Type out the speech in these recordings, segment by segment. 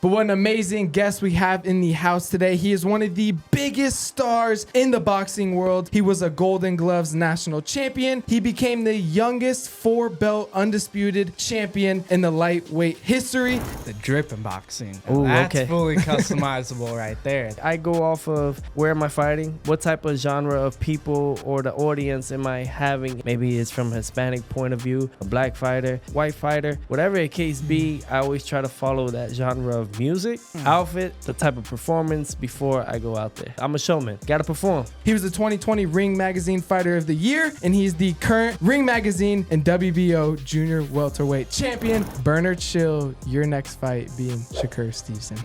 But what an amazing guest we have in the house today. He is one of the biggest stars in the boxing world. He was a Golden Gloves national champion. He became the youngest 4-belt undisputed champion in the lightweight history. The drip in boxing. Ooh, That's okay. fully customizable right there. I go off of where am I fighting? What type of genre of people or the audience am I having? Maybe it's from a Hispanic point of view, a black fighter, white fighter, whatever the case be. I always try to follow that genre of music, outfit, the type of performance before I go out there. I'm a showman. Gotta perform. He was the 2020 Ring Magazine Fighter of the Year, and he's the current Ring Magazine and WBO Junior Welterweight Champion. Burner Chill, your next fight being Shakur Stevenson.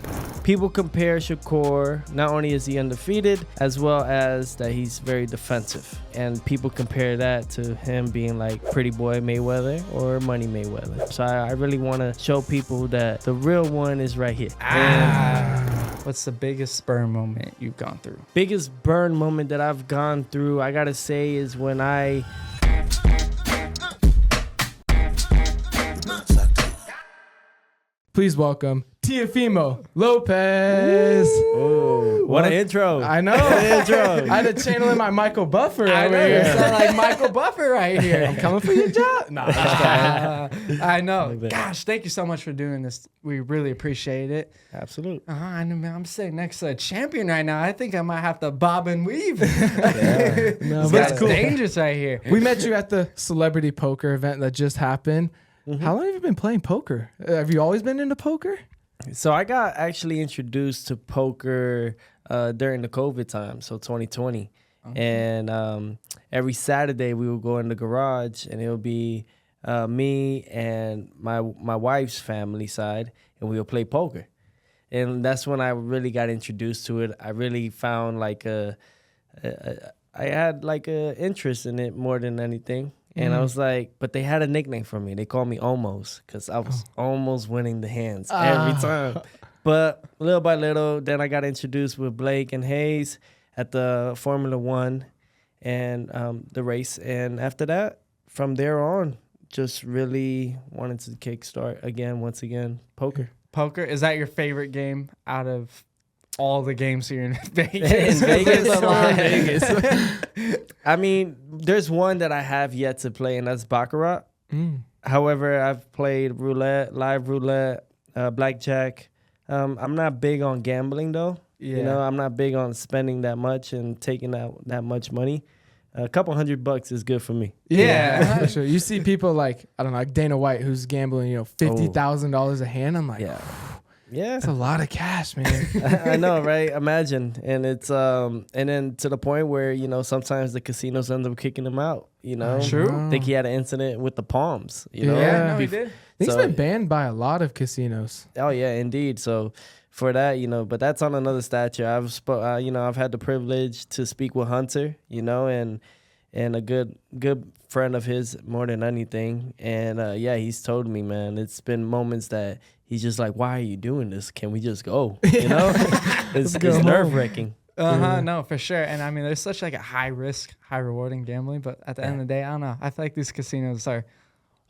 People compare Shakur, not only is he undefeated, as well as that he's very defensive. And people compare that to him being like Pretty Boy Mayweather or Money Mayweather. So I really want to show people that the real one is right here. What's the biggest burn moment you've gone through? Biggest burn moment that I've gone through, I gotta say, is when I Please welcome Teofimo Lopez. Ooh, what an intro. I know. Intro. I had to channel in my Michael Buffer. I know, over you here. sound like Michael Buffer right here. I'm coming for your job. No, I know. Like that. Gosh, thank you so much for doing this. We really appreciate it. Absolutely. I know, man. I'm sitting next to a champion right now. I think I might have to bob and weave. No, This but guy's it's cool. dangerous right here. We met you at the celebrity poker event that just happened. How long have you been playing poker? Have you always been into poker? So I got actually introduced to poker during the COVID time, so 2020. And every Saturday we would go in the garage, and it would be me and my wife's family side, and we would play poker. And that's when I really got introduced to it. I really found like I had like a interest in it more than anything. And I was like, but they had a nickname for me. They called me Almost, because I was almost winning the hands every time. But little by little, then I got introduced with Blake and Hayes at the Formula One and the race. And after that, from there on, just really wanted to kickstart again, once again, poker. Poker, is that your favorite game out of all the games here in Vegas? In Vegas? Vegas. I mean, there's one that I have yet to play, and that's Baccarat. However, I've played roulette, live roulette, blackjack. I'm not big on gambling, though. Yeah. You know, I'm not big on spending that much and taking that much money. A couple $100 is good for me. Yeah. For sure. You see people like, I don't know, like Dana White, who's gambling, $50,000 a hand. I'm like, Yeah. that's a lot of cash, man. I know, right? Imagine. And it's and then to the point where, you know, sometimes the casinos end up kicking him out, you know? True. I think he had an incident with the palms, you know? Yeah. No, he Bef- did. I think So- it's been banned by a lot of casinos. Oh yeah, indeed. So for that, you know, but that's on another stature. I've had the privilege to speak with Hunter, you know, and a good friend of his more than anything. And he's told me, man, it's been moments that he's just like, why are you doing this? Can we just go? You know, it's go nerve wracking. No, for sure. And I mean, there's such like a high risk, high rewarding gambling, but at the end of the day, I don't know. I feel like these casinos are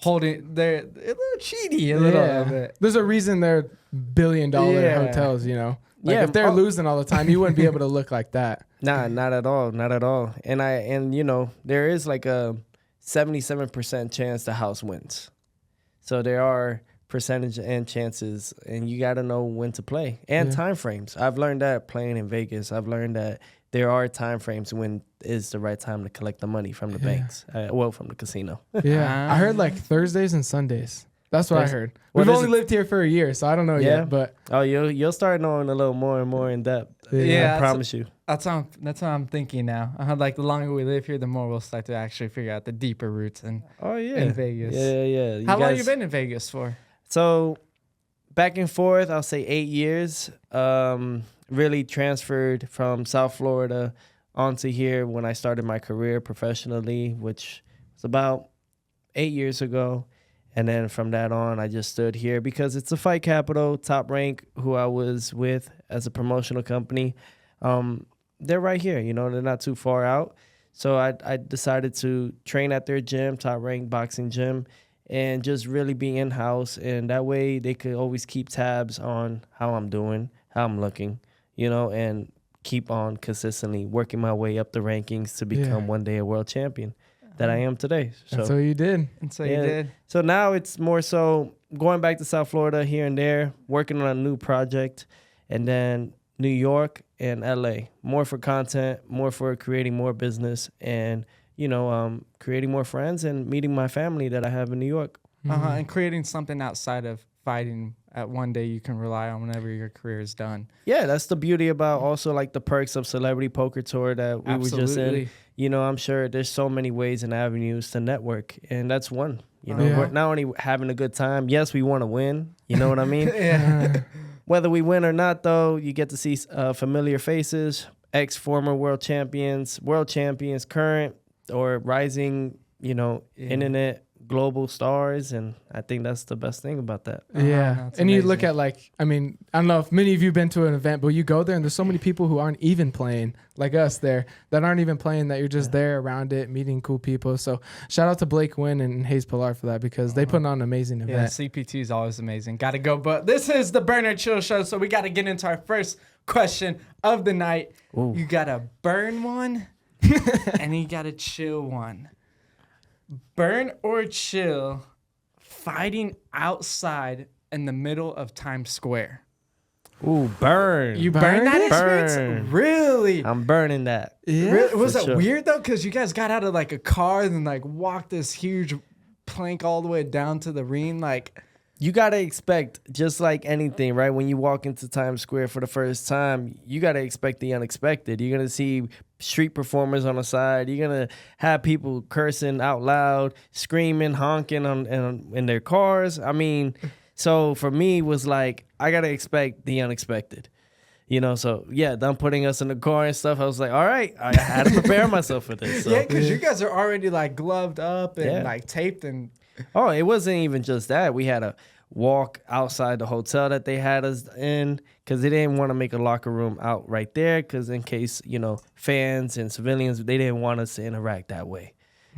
they're a little cheaty a little bit. There's a reason they're billion-dollar Yeah. hotels, you know? Like Yeah, if they're losing all the time, you wouldn't be able to look like that. Nah, not at all, not at all. And you know, there is like a 77% chance the house wins. So there are percentage and chances, and you got to know when to play and time frames. I've learned that playing in Vegas. I've learned that there are time frames when is the right time to collect the money from the banks, from the casino. Yeah. I heard like Thursdays and Sundays. That's what I heard. What We've is only lived here for a year, so I don't know Yeah. yet, but Oh, you'll start knowing a little more and more in depth. Yeah, I promise you. That's what I'm thinking now. Like the longer we live here, the more we'll start to actually figure out the deeper roots in Vegas. Yeah. How long you been in Vegas for? So back and forth, I'll say 8 years. Really transferred from South Florida onto here when I started my career professionally, which was about 8 years ago. And then from that on, I just stood here because it's a fight capital. Top Rank, who I was with as a promotional company, they're right here. You know, they're not too far out. So I decided to train at their gym, Top Rank Boxing Gym, and just really be in-house. And that way they could always keep tabs on how I'm doing, how I'm looking, and keep on consistently working my way up the rankings to become one day a world champion that I am today. So That's what you did. And so you did. So now it's more so going back to South Florida here and there, working on a new project, and then New York and LA, more for content, more for creating more business, and creating more friends and meeting my family that I have in New York. And creating something outside of fighting at one day you can rely on whenever your career is done. Yeah, that's the beauty about also like the perks of Celebrity Poker Tour that we were just in. I'm sure there's so many ways and avenues to network, and that's one. We're not only having a good time. Yes, we want to win. You know what I mean? Whether we win or not, though, you get to see familiar faces, former world champions, current or rising, internet global stars, and I think that's the best thing about that. Yeah. And you look at I don't know if many of you have been to an event, but you go there and there's so many people who aren't even playing like us there that aren't even playing, that you're just there around it, meeting cool people. So shout out to Blake Wynn and Hayes Pilar for that, because they put on an amazing event. Yeah, CPT is always amazing. Got to go. But this is the Burner Chill Show, so we got to get into our first question of the night. Ooh. You got to burn one and you got to chill one. Burn or chill fighting outside in the middle of Times Square? Ooh, burn. You burn that experience? Burn. Really? I'm burning that. Yeah. Really? Was For it sure. weird though? Because you guys got out of like a car and then like walked this huge plank all the way down to the ring. Like, You got to expect, just like anything, right? When you walk into Times Square for the first time, you got to expect the unexpected. You're going to see street performers on the side. You're going to have people cursing out loud, screaming, honking in their cars. I mean, so for me, it was like, I got to expect the unexpected. So yeah, them putting us in the car and stuff, I was like, all right, I had to prepare myself for this. So. yeah, because you guys are already like gloved up and like taped and... Oh, it wasn't even just that. We had to walk outside the hotel that they had us in, because they didn't want to make a locker room out right there, because in case, fans and civilians, they didn't want us to interact that way.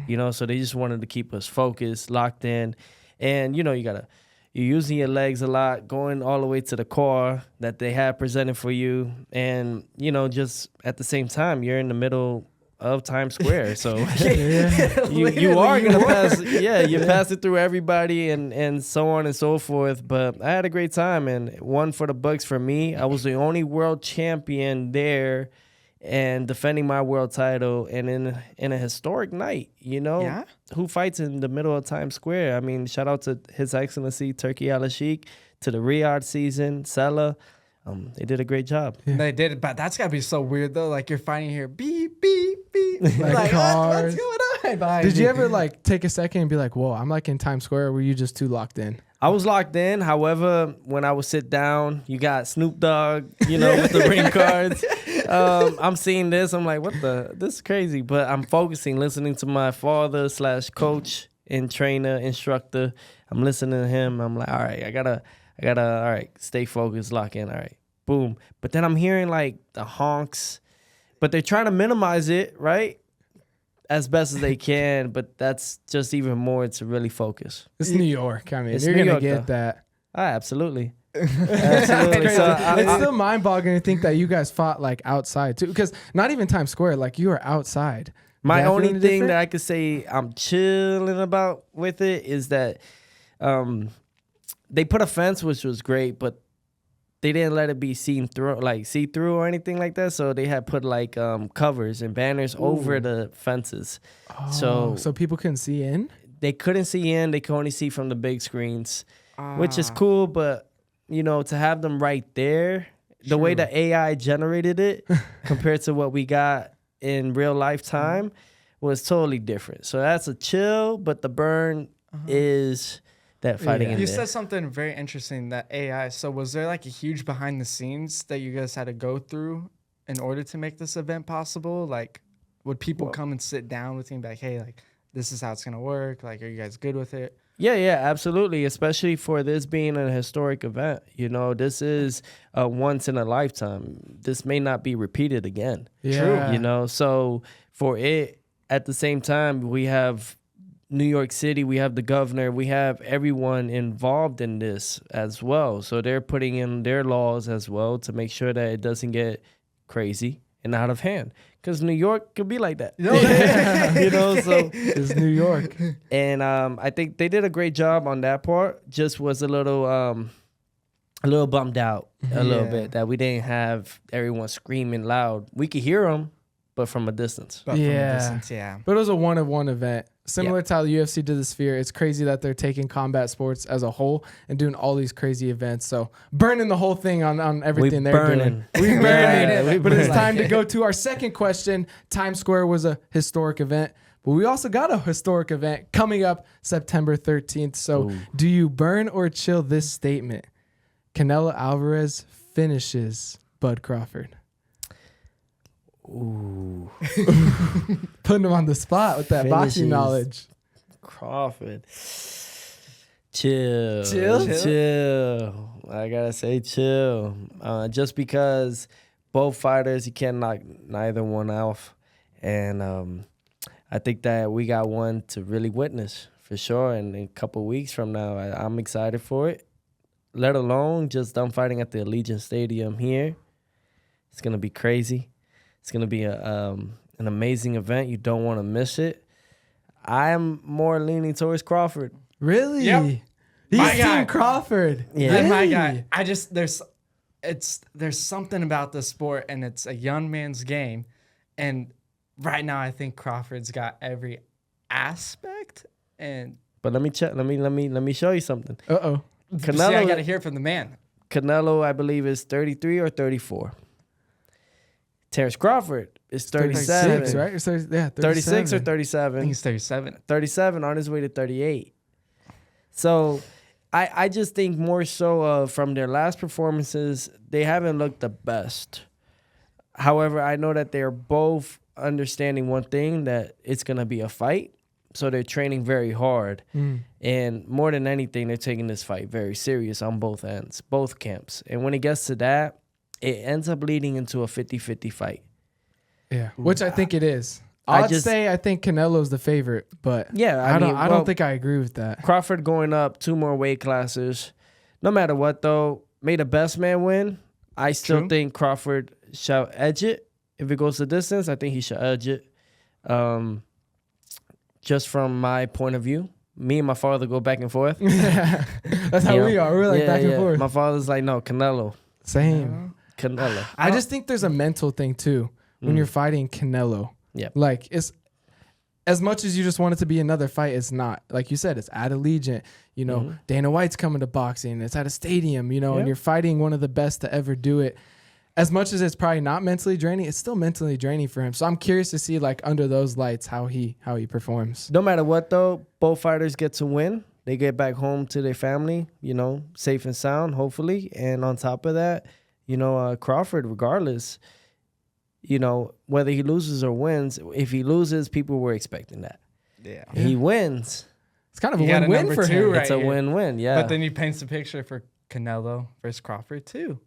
So they just wanted to keep us focused, locked in. And, you're using your legs a lot, going all the way to the car that they had presented for you. And, just at the same time, you're in the middle of Times Square, so you are gonna pass. Yeah, you pass it through everybody and so on and so forth. But I had a great time, and one for the books for me. I was the only world champion there, and defending my world title, and in a historic night. Who fights in the middle of Times Square? I mean, shout out to His Excellency Turki Al-Sheikh, to the Riyadh season, Sela. They did a great job. Yeah. They did, but that's gotta be so weird though. Like you're fighting here, beep beep beep, like cars. What's going on? Did you ever take a second and be like, "Whoa, I'm in Times Square"? Or were you just too locked in? I was locked in. However, when I would sit down, you got Snoop Dogg, with the ring cards. I'm seeing this. I'm like, this is crazy. But I'm focusing, listening to my father / coach and trainer, instructor. I'm listening to him. I'm like, all right, I gotta, all right, stay focused, lock in. All right, boom. But then I'm hearing the honks, but they're trying to minimize it, right? As best as they can, but that's just even more to really focus. It's New York. I mean, It's you're New going to York, get though. that. Absolutely. Absolutely. So it's still mind-boggling to think that you guys fought outside too, because not even Times Square, you were outside. my Definitely only thing different? that I could say I'm chilling about with it is that they put a fence, which was great, but they didn't let it be seen through, see through or anything like that. So they had put covers and banners over the fences. Oh, so people couldn't see in? They couldn't see in. They could only see from the big screens, which is cool. But, to have them right there, the way the AI generated it compared to what we got in real life time was totally different. So that's a chill, but the burn is that fighting in You there. said something very interesting, that AI. So was there a huge behind the scenes that you guys had to go through in order to make this event possible? Would people come and sit down with you and be like, hey, this is how it's going to work? Are you guys good with it? Yeah, absolutely. Especially for this being a historic event. This is a once in a lifetime. This may not be repeated again. Yeah. So for it, at the same time, we have New York City, we have the governor, we have everyone involved in this as well. So they're putting in their laws as well to make sure that it doesn't get crazy and out of hand. Because New York could be like that. You know, so It's New York. and I think they did a great job on that part. Just was a little bummed out a little bit that we didn't have everyone screaming loud. We could hear them, but from a distance. But from a distance, yeah. But it was a one-of-one event. Similar to how the UFC did the Sphere, it's crazy that they're taking combat sports as a whole and doing all these crazy events. So burning the whole thing on everything they're doing. We burning it. But it's time to go to our second question. Times Square was a historic event, but we also got a historic event coming up September 13th. So do you burn or chill this statement? Canelo Alvarez finishes Bud Crawford. Ooh. Putting him on the spot with that boxing Finishes knowledge. Crawford. Chill. I gotta say chill. Just because both fighters, you can't knock neither one off. And I think that we got one to really witness for sure. And in a couple weeks from now, I'm excited for it. Let alone just them fighting at the Allegiant Stadium here. It's going to be crazy. It's going to be an amazing event. You don't want to miss it. I am more leaning towards Crawford. Really? Yep. He's My guy. Team Crawford. Yeah. And my Really? guy, there's something about the sport, and it's a young man's game. And right now, I think Crawford's got every aspect. And But let me check. Let me show you something. Uh-oh. see, I got to hear it from the man. Canelo, I believe, is 33 or 34. Terence Crawford is 37. 36, right? Or 30, yeah, 36 or I think 37. he's 37. 37 on his way to 38. So I just think more so from their last performances, they haven't looked the best. However, I know that they're both understanding one thing, that it's going to be a fight. So they're training very hard. And more than anything, they're taking this fight very serious on both ends, both camps. And when it gets to that, it ends up leading into a 50-50 fight. Yeah, which I think it is. I think Canelo's the favorite, but Yeah, I don't think I agree with that. Crawford going up 2 more weight classes. No matter what, though, may the best man win. I still True. think Crawford shall edge it. If it goes the distance, I think he should edge it. Just from my point of view. Me and my father go back and forth. That's how we are. We're like back and forth. My father's like, no, Canelo. Same. Canelo. I just think there's a mental thing too when you're fighting Canelo. Yep. Like it's as much as you just want it to be another fight, it's not. Like you said, it's at Allegiant. You know, Dana White's coming to boxing. It's at a stadium, you know, and you're fighting one of the best to ever do it. As much as it's probably not mentally draining, it's still mentally draining for him. So I'm curious to see, like, under those lights, how he performs. No matter what, though, both fighters get to win. They get back home to their family, you know, safe and sound, hopefully. And on top of that, you know, Crawford, regardless, you know, whether he loses or wins, if he loses, people were expecting that. Yeah. He wins. It's kind of a You got a win-win number for two, him. right? It's a here. win-win, yeah. But then he paints the picture for Canelo versus Crawford, too.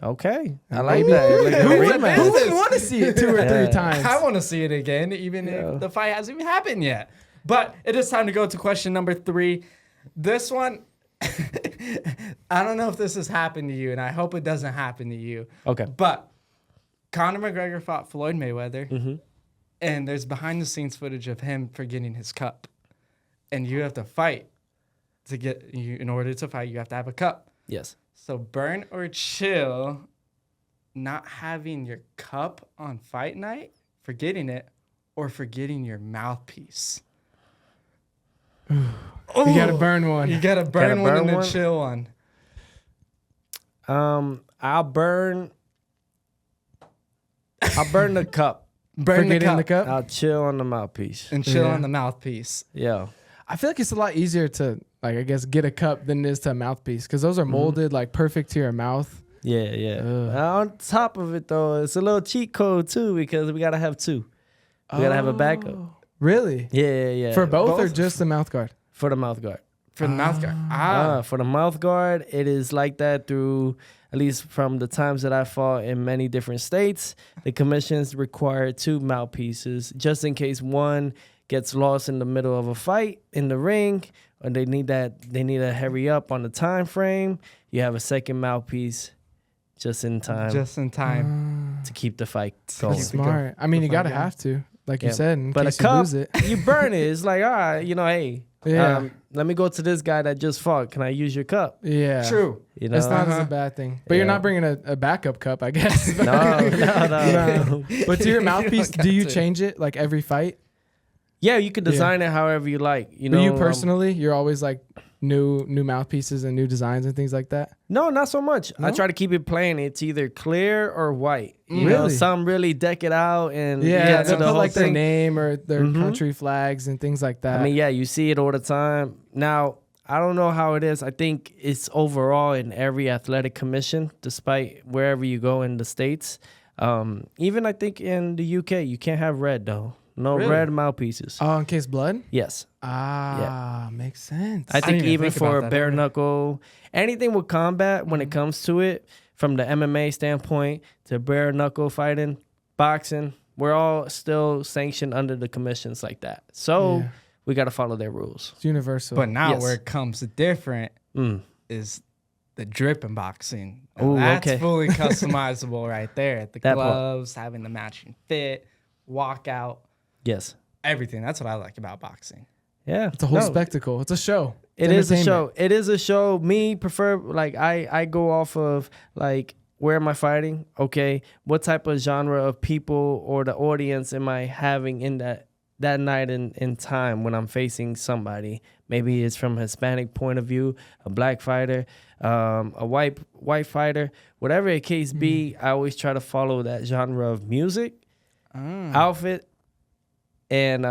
Okay, I like that. Like a Who rematch. wouldn't want to see it 2 or 3 times? I want to see it again, even if the fight hasn't even happened yet. But it is time to go to question number 3. This one, I don't know if this has happened to you, and I hope it doesn't happen to you. Okay. But Conor McGregor fought Floyd Mayweather, and there's behind-the-scenes footage of him forgetting his cup. And you have to fight to get you. In order to fight, you have to have a cup. Yes. So burn or chill, not having your cup on fight night, forgetting it, or forgetting your mouthpiece. You got to burn one. You gotta burn one burn and one? a chill one. I'll burn the cup. Burn Forgetting the cup? I'll chill on the mouthpiece. and chill Yeah. on the mouthpiece. Yeah. I feel like it's a lot easier to, like, I guess, get a cup than it is to a mouthpiece because those are molded, like, perfect to your mouth. Yeah. On top of it, though, it's a little cheat code, too, because we got to have 2. We got to have a backup. Really? Yeah. For both or Both? just the mouth guard? For the mouth guard. For the mouth guard. For the mouth guard, it is like that through, at least from the times that I fought in many different states, the commissions require 2 mouthpieces just in case one gets lost in the middle of a fight in the ring, or they need to hurry up on the time frame, you have a second mouthpiece just in time to keep the fight going. That's smart. I mean, you gotta have to, like you said, in but case a cup, you lose it. you burn it. It's like, all right, hey, Yeah. let me go to this guy that just fought. Can I use your cup? Yeah. True. You know, It's not as a bad thing. But you're not bringing a backup cup, I guess. no. But to your mouthpiece, do you change it like every fight? Yeah, you can design it however you like. You know, But you personally, you're always like new mouthpieces and new designs and things like that? No, not so much. No? I try to keep it plain. It's either clear or white. You know, Really? some really deck it out and Yeah, to they the put whole like their thing. name or their country flags and things like that. I mean, yeah, you see it all the time. Now, I don't know how it is. I think it's overall in every athletic commission, despite wherever you go in the States. Even I think in the UK, you can't have red though. No Really? red mouthpieces. Oh, in case blood? Yes. Makes sense. I think didn't even even think for about that bare ever. knuckle, anything with combat, when it comes to it, from the MMA standpoint to bare knuckle fighting, boxing, we're all still sanctioned under the commissions like that. So Yeah. we got to follow their rules. It's universal. But now Yes. where it comes different Mm. is the drip in boxing. Now Ooh, that's okay. fully customizable right there. The That part. gloves, having the matching fit, walkout, Yes. everything. That's what I like about boxing. Yeah. it's a whole No, spectacle. It's a show. It's It is a entertainment. show. It is a show. Me prefer like I go off of like where am I fighting? Okay, what type of genre of people or the audience am I having in that night in time when I'm facing somebody? Maybe it's from a Hispanic point of view, a black fighter, a white fighter, whatever the case be. I always try to follow that genre of music, outfit, and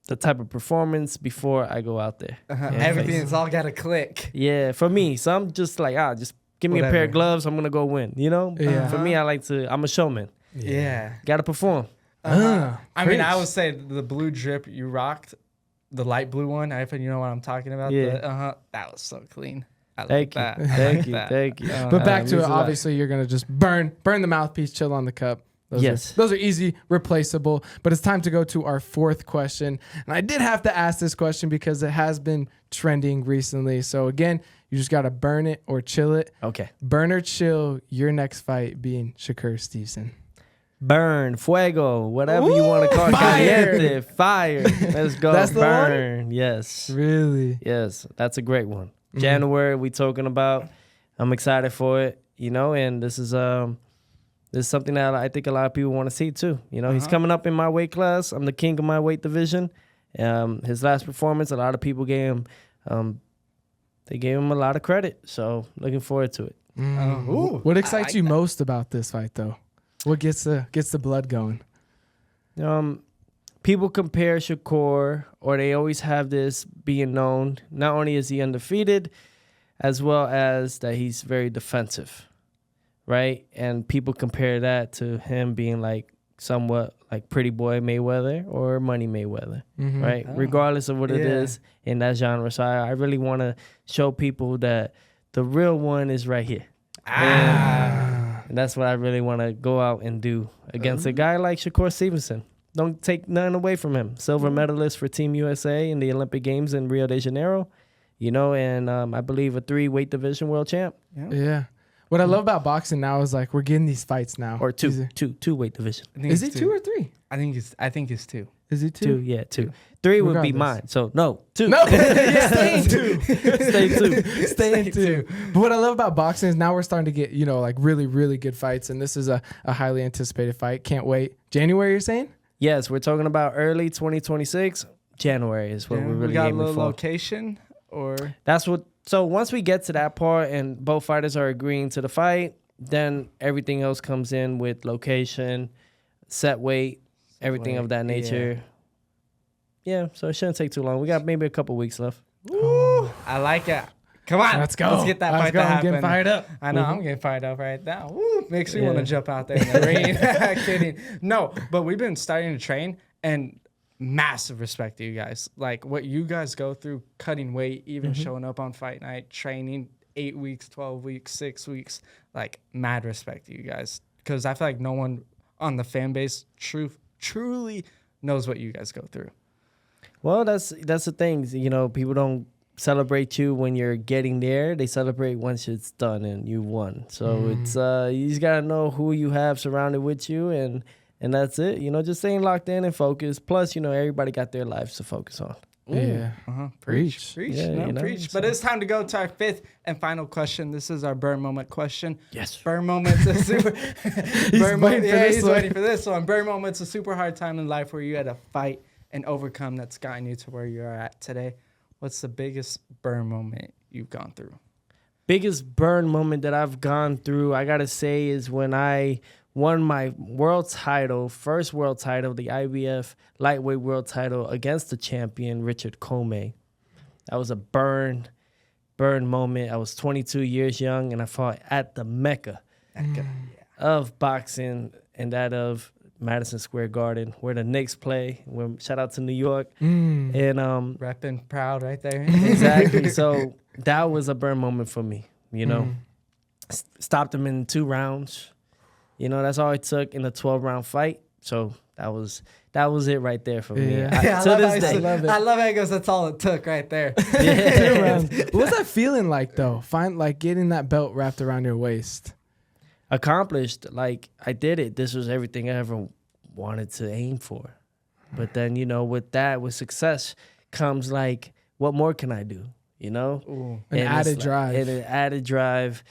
the type of performance before I go out there. and Everything's face. all got to click. Yeah, for me. So I'm just like, just give me a pair Whatever. of gloves. I'm gonna go win. You know. Yeah. For me, I'm a showman. Yeah. Got to perform. I mean, I preach. would say the blue drip you rocked, the light blue one. I think you know what I'm talking about. Yeah. That was so clean. I like Thank you. that. I Thank like you. that. Thank you. But back to it, means a lot. obviously you're gonna just burn the mouthpiece, chill on the cup. Yes. Those are easy, replaceable. But it's time to go to our fourth question. And I did have to ask this question because it has been trending recently. So again, you just gotta burn it or chill it. Okay. Burn or chill your next fight being Shakur Stevenson. Burn, fuego, whatever you want to call it. Fire. Caliente, fire. Let's go. That's the one? burn. Yes. Really? Yes. That's a great one. January, we talking about. I'm excited for it. You know, and this is something that I think a lot of people want to see too. You know, he's coming up in my weight class. I'm the king of my weight division. His last performance, a lot of people gave him, they gave him a lot of credit. So looking forward to it. Ooh, What excites you most about this fight though? What gets the blood going? People compare Shakur, or they always have this being known. Not only is he undefeated, as well as that he's very defensive, right? And people compare that to him being like somewhat like Pretty Boy Mayweather or Money Mayweather, right? Regardless of what it is in that genre. So I really want to show people that the real one is right here. And that's what I really want to go out and do against a guy like Shakur Stevenson. Don't take nothing away from him. Silver medalist for Team USA in the Olympic Games in Rio de Janeiro, you know, and I believe a 3 weight division world champ. Yeah. What I love about boxing now is like we're getting these fights now. Or These are- two weight division. I think Is it's it 2 or 3? I think it's 2. Is it 2? 2, yeah, 2. 3 would be Regardless. mine. So no, 2. No, stay in 2. Stay 2. Stay in 2. But what I love about boxing is now we're starting to get, you know, like really, really good fights. And this is a highly anticipated fight. Can't wait. January, you're saying? Yes, we're talking about early 2026. January is what we're really we got a aiming little for. location or That's what. So once we get to that part and both fighters are agreeing to the fight, then everything else comes in with location, set weight, everything of that nature. Yeah, so it shouldn't take too long. We got maybe a couple weeks left. I like it. Come on, Let's go. Let's get that Let's fight go. to I'm happen. getting fired up. I know I'm getting fired up right now. Woo, makes me want Yeah. to jump out there in the rain. Kidding. No, but we've been starting to train and massive respect to you guys. Like what you guys go through, cutting weight, even showing up on fight night, training 8 weeks, 12 weeks, 6 weeks. Like mad respect to you guys because I feel like no one on the fan base truly knows what you guys go through. Well, that's the thing. You know, people don't celebrate you when you're getting there. They celebrate once it's done and you won. So it's you just gotta know who you have surrounded with you, and that's it. You know, just staying locked in and focused. Plus, you know, everybody got their lives to focus on. Ooh. Yeah. Preach. Yeah, No, you know, preach. so- But it's time to go to our fifth and final question. This is our burn moment question. Yes. Burn moment's a super. He's burn waiting for this he's one. waiting for this one. Burn moment's a super hard time in life where you had to fight and overcome that's gotten you to where you are at today. What's the biggest burn moment you've gone through? Biggest burn moment that I've gone through, I gotta say, is when I won my world title, first world title, the IBF lightweight world title against the champion Richard Comey. That was a burn moment. I was 22 years young, and I fought at the Mecca of boxing, and that of Madison Square Garden, where the Knicks play. Shout out to New York. And Repping proud right there. exactly. So that was a burn moment for me. You know, stopped them in 2 rounds. You know, that's all it took in a 12-round fight. So that was it right there for me. Yeah. I To love this how he day. said- I love how he goes, that's all it took right there. What was that feeling like though? Getting that belt wrapped around your waist. Accomplished, like I did it. This was everything I ever wanted to aim for. But then, you know, with success comes like, what more can I do? You know, Ooh. An And added it's drive. and an added drive.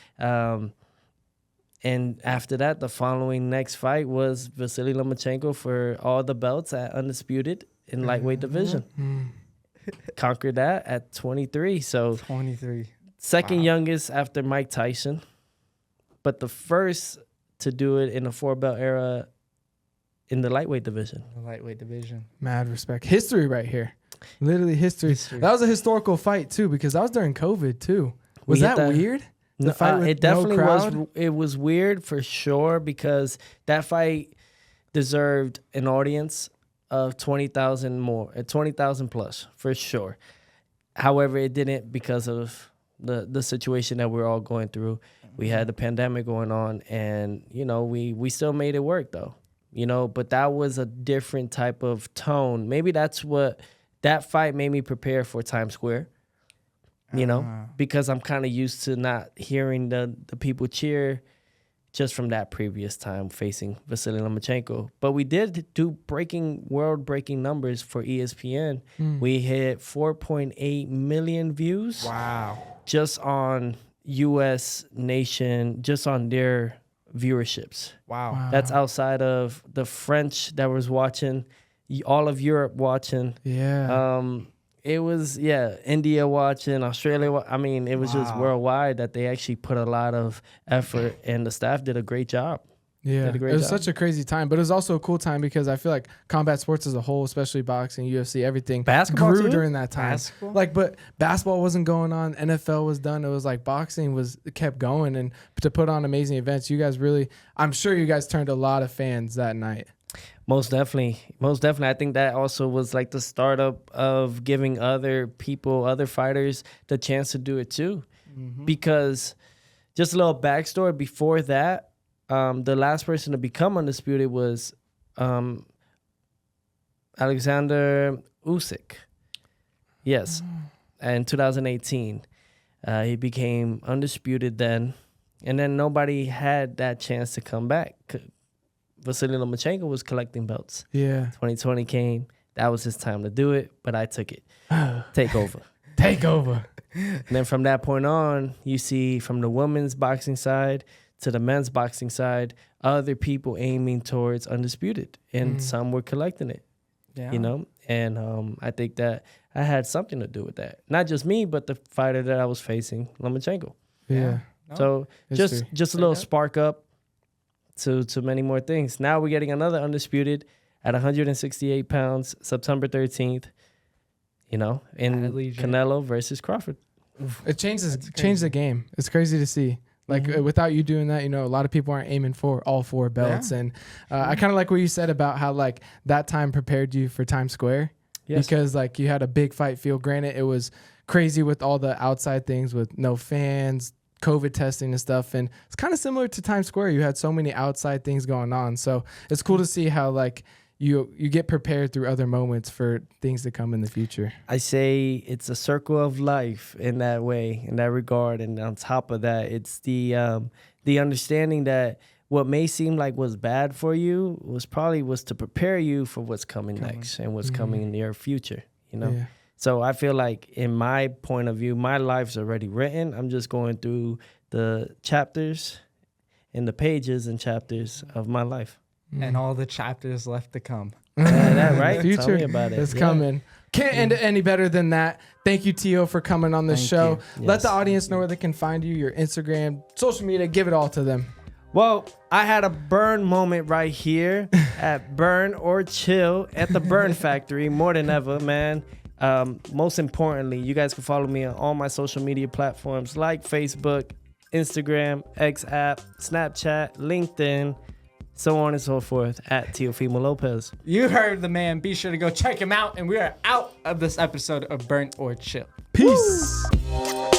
And after that, the following next fight was Vasily Lomachenko for all the belts at Undisputed in lightweight division. Conquered that at 23. So 23. second youngest after Mike Tyson, but the first to do it in the 4-belt era in the lightweight division. The lightweight division. Mad respect. History right here. Literally history. History. That was a historical fight too, because that was during COVID too. Was We hit that that- weird? The No, fight with it definitely no was. crowd? It was weird for sure, because that fight deserved an audience of 20,000 more, 20,000 plus for sure. However, it didn't because of the situation that we're all going through. We had the pandemic going on, and you know, we still made it work though. You know, but that was a different type of tone. Maybe that's what that fight made me prepare for Times Square. You know, because I'm kind of used to not hearing the people cheer just from that previous time facing Vasily Lomachenko. But we did do world-breaking numbers for ESPN. We hit 4.8 million views. Wow. Just on U.S. Nation, just on their viewerships. Wow. That's outside of the French that was watching, all of Europe watching. Yeah. It was, India watching, Australia. I mean, it was just worldwide that they actually put a lot of effort, and the staff did a great job. Yeah, Did a it great was job. such a crazy time, but it was also a cool time because I feel like combat sports as a whole, especially boxing, UFC, everything Basketball grew too? during that time. Basketball? But basketball wasn't going on. NFL was done. It was like boxing kept going, and to put on amazing events. You guys really, I'm sure you guys turned a lot of fans that night. Most definitely. I think that also was like the startup of giving other people, other fighters, the chance to do it too. Because just a little backstory before that, the last person to become undisputed was Alexander Usyk. Yes, in 2018. He became undisputed then, and then nobody had that chance to come back. Vasily Lomachenko was collecting belts. Yeah. 2020 came. That was his time to do it, but I took it. Take over. Take over. And then from that point on, you see from the women's boxing side to the men's boxing side, other people aiming towards undisputed, and some were collecting it. Yeah. You know, and I think that I had something to do with that. Not just me, but the fighter that I was facing, Lomachenko. Yeah. No. So History. just a little spark up to many more things. Now we're getting another undisputed at 168 pounds, September 13th. You know, in Allegiant. Canelo versus Crawford. It changed the game. It's crazy to see. Like without you doing that, you know, a lot of people aren't aiming for all 4 belts. Yeah. And I kind of like what you said about how like that time prepared you for Times Square. Yes. Because like you had a big fight feel. Granted, it was crazy with all the outside things with no fans, COVID testing and stuff. And it's kind of similar to Times Square. You had so many outside things going on. So it's cool to see how like you get prepared through other moments for things to come in the future. I say it's a circle of life in that way, in that regard. And on top of that, it's the understanding that what may seem like was bad for you was to prepare you for what's coming next and what's coming in the near future, you know? Yeah. So I feel like in my point of view, my life's already written. I'm just going through the chapters and the pages and chapters of my life. And all the chapters left to come. That right? Future Tell me about it. is coming. Can't end it any better than that. Thank you, Tio, for coming on the show. you. Let Yes. the audience know where they can find you, your Instagram, social media. Give it all to them. Well, I had a burn moment right here at Burn or Chill at the Burn Factory more than ever, man. Most importantly, you guys can follow me on all my social media platforms like Facebook, Instagram, X app, Snapchat, LinkedIn, so on and so forth, at Teofimo Lopez. You heard the man. Be sure to go check him out. And we are out of this episode of Burnt or Chill. Peace. Woo!